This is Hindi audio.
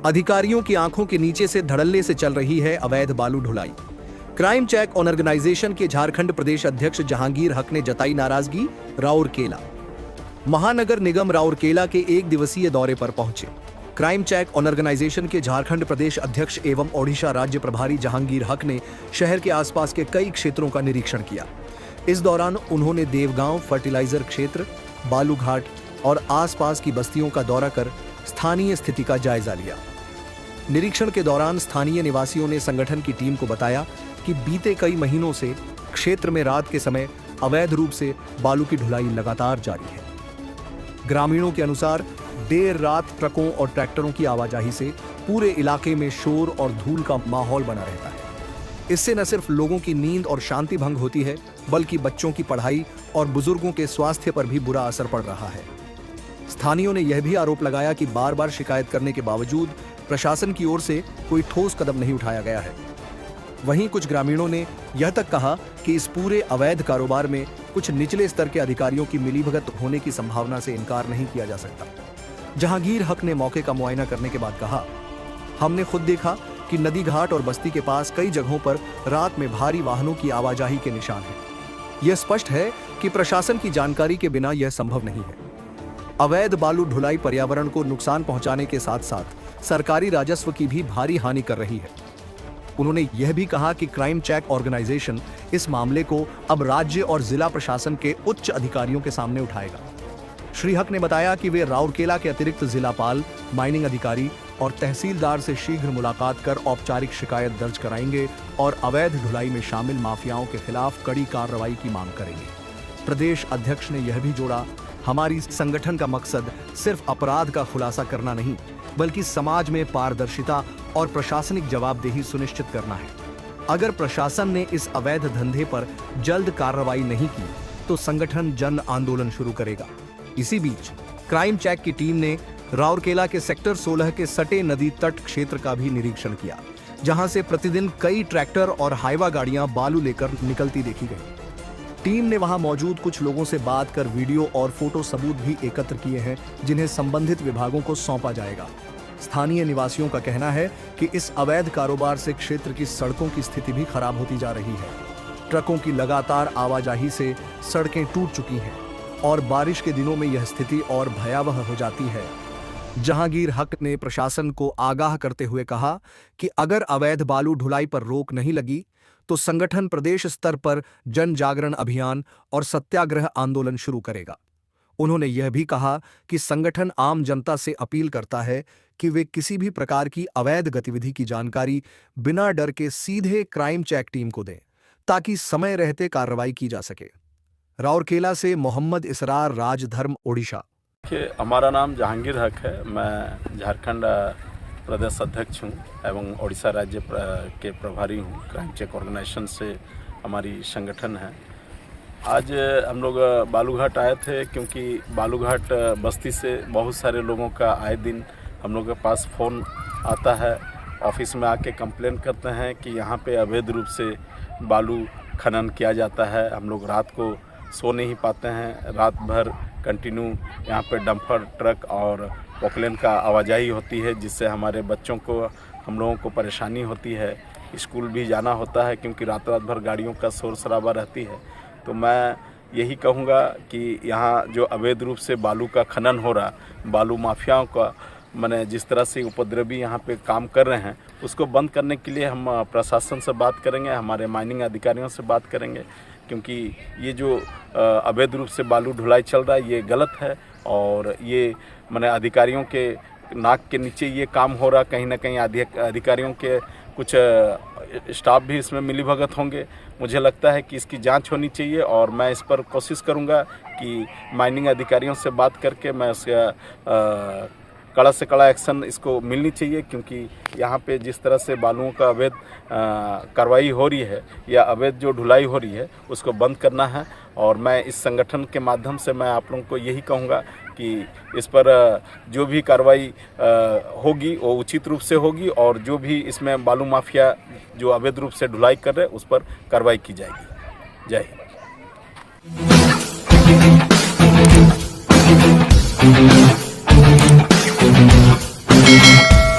अधिकारियों की आंखों के नीचे से धड़ल्ले से चल रही है अवैध बालू ढुलाई। क्राइम चेक ऑर्गेनाइजेशन के झारखंड प्रदेश अध्यक्ष जहांगीर हक ने जताई नाराजगी। राउरकेला महानगर निगम राउरकेला के 1 दिवसीय दौरे पर पहुंचे। क्राइम चेक ऑर्गेनाइजेशन के झारखंड प्रदेश अध्यक्ष एवं ओडिशा राज्य प्रभारी जहांगीर हक ने शहर के आसपास के कई क्षेत्रों का निरीक्षण किया। इस दौरान उन्होंने देवगांव फर्टिलाइजर क्षेत्र, बालूघाट और आसपास की बस्तियों का दौरा कर स्थानीय स्थिति का जायजा लिया। निरीक्षण के दौरान स्थानीय निवासियों ने संगठन की टीम को बताया कि बीते कई महीनों से क्षेत्र में रात के समय अवैध रूप से बालू की ढुलाई लगातार जारी है। ग्रामीणों के अनुसार देर रात ट्रकों और ट्रैक्टरों की आवाजाही से पूरे इलाके में शोर और धूल का माहौल बना रहता है। इससे न सिर्फ लोगों की नींद और शांति भंग होती है, बल्कि बच्चों की पढ़ाई और बुजुर्गों के स्वास्थ्य पर भी बुरा असर पड़ रहा है। स्थानीयों ने यह भी आरोप लगाया कि बार बार शिकायत करने के बावजूद प्रशासन की ओर से कोई ठोस कदम नहीं उठाया गया है। वहीं कुछ ग्रामीणों ने यह तक कहा कि इस पूरे अवैध कारोबार में कुछ निचले स्तर के अधिकारियों की मिलीभगत होने की संभावना से इनकार नहीं किया जा सकता। जहांगीर हक ने मौके का मुआयना करने के बाद कहा, हमने खुद देखा कि नदी घाट और बस्ती के पास कई जगहों पर रात में भारी वाहनों की आवाजाही के निशान हैं। यह स्पष्ट है कि प्रशासन की जानकारी के बिना यह संभव नहीं है। अवैध बालू ढुलाई पर्यावरण को नुकसान पहुंचाने के साथ साथ सरकारी राजस्व की भी भारी हानि कर रही है। उन्होंने यह भी कहा कि क्राइम चेक ऑर्गेनाइजेशन इस मामले को अब राज्य और जिला प्रशासन के उच्च अधिकारियों के सामने उठाएगा। श्री हक ने बताया कि वे राउरकेला के अतिरिक्त जिलापाल, माइनिंग अधिकारी और तहसीलदार से शीघ्र मुलाकात कर औपचारिक शिकायत दर्ज कराएंगे और अवैध ढुलाई में शामिल माफियाओं के खिलाफ कड़ी कार्रवाई की मांग करेंगे। प्रदेश अध्यक्ष ने यह भी जोड़ा, हमारी संगठन का मकसद सिर्फ अपराध का खुलासा करना नहीं, बल्कि समाज में पारदर्शिता और प्रशासनिक जवाबदेही सुनिश्चित करना है। अगर प्रशासन ने इस अवैध धंधे पर जल्द कार्रवाई नहीं की तो संगठन जन आंदोलन शुरू करेगा। इसी बीच क्राइम चेक की टीम ने राउरकेला के सेक्टर 16 के सटे नदी तट क्षेत्र का भी निरीक्षण किया, जहां से प्रतिदिन कई ट्रैक्टर और हाइवा गाड़ियां बालू लेकर निकलती देखी गई। टीम ने वहां मौजूद कुछ लोगों से बात कर वीडियो और फोटो सबूत भी एकत्र किए हैं, जिन्हें संबंधित विभागों को सौंपा जाएगा। स्थानीय निवासियों का कहना है कि इस अवैध कारोबार से क्षेत्र की सड़कों की स्थिति भी खराब होती जा रही है। ट्रकों की लगातार आवाजाही से सड़कें टूट चुकी हैं और बारिश के दिनों में यह स्थिति और भयावह हो जाती है। जहांगीर हक ने प्रशासन को आगाह करते हुए कहा कि अगर अवैध बालू ढुलाई पर रोक नहीं लगी तो संगठन प्रदेश स्तर पर जन जागरण अभियान और सत्याग्रह आंदोलन शुरू करेगा। उन्होंने यह भी कहा कि संगठन आम जनता से अपील करता है कि वे किसी भी प्रकार की अवैध गतिविधि की जानकारी बिना डर के सीधे क्राइम चेक टीम को दें, ताकि समय रहते कार्रवाई की जा सके। राउरकेला से मोहम्मद इसरार, राजधर्म, ओडिशा। हमारा नाम जहांगीर हक है। मैं झारखंड प्रदेश अध्यक्ष हूँ एवं ओडिशा राज्य के प्रभारी हूँ। क्राइम चेक ऑर्गेनाइजेशन से हमारी संगठन है। आज हम लोग बालूघाट आए थे क्योंकि बालूघाट बस्ती से बहुत सारे लोगों का आए दिन हम लोग के पास फ़ोन आता है। ऑफिस में आके कंप्लेन करते हैं कि यहाँ पे अवैध रूप से बालू खनन किया जाता है। हम लोग रात को सो नहीं पाते हैं। रात भर कंटिन्यू यहाँ पे डंपर, ट्रक और पोकलेन का आवाजाही होती है, जिससे हमारे बच्चों को, हम लोगों को परेशानी होती है। स्कूल भी जाना होता है क्योंकि रात भर गाड़ियों का शोर शराबा रहती है। तो मैं यही कहूँगा कि यहाँ जो अवैध रूप से बालू का खनन हो रहा, बालू माफियाओं का माने जिस तरह से उपद्रवी यहाँ पे काम कर रहे हैं, उसको बंद करने के लिए हम प्रशासन से बात करेंगे, हमारे माइनिंग अधिकारियों से बात करेंगे, क्योंकि ये जो अवैध रूप से बालू ढुलाई चल रहा है ये गलत है और ये माने अधिकारियों के नाक के नीचे ये काम हो रहा। कहीं ना कहीं अधिकारियों के कुछ स्टाफ भी इसमें मिलीभगत होंगे। मुझे लगता है कि इसकी जांच होनी चाहिए और मैं इस पर कोशिश करूंगा कि माइनिंग अधिकारियों से बात करके मैं उसका कड़ा से कड़ा एक्शन इसको मिलनी चाहिए, क्योंकि यहाँ पे जिस तरह से बालुओं का अवैध कार्रवाई हो रही है या अवैध जो ढुलाई हो रही है उसको बंद करना है। और मैं इस संगठन के माध्यम से मैं आप लोगों को यही कहूँगा कि इस पर जो भी कार्रवाई होगी वो उचित रूप से होगी और जो भी इसमें बालू माफिया जो अवैध रूप से ढुलाई कर रहे हैं उस पर कार्रवाई की जाएगी। जय हिंद।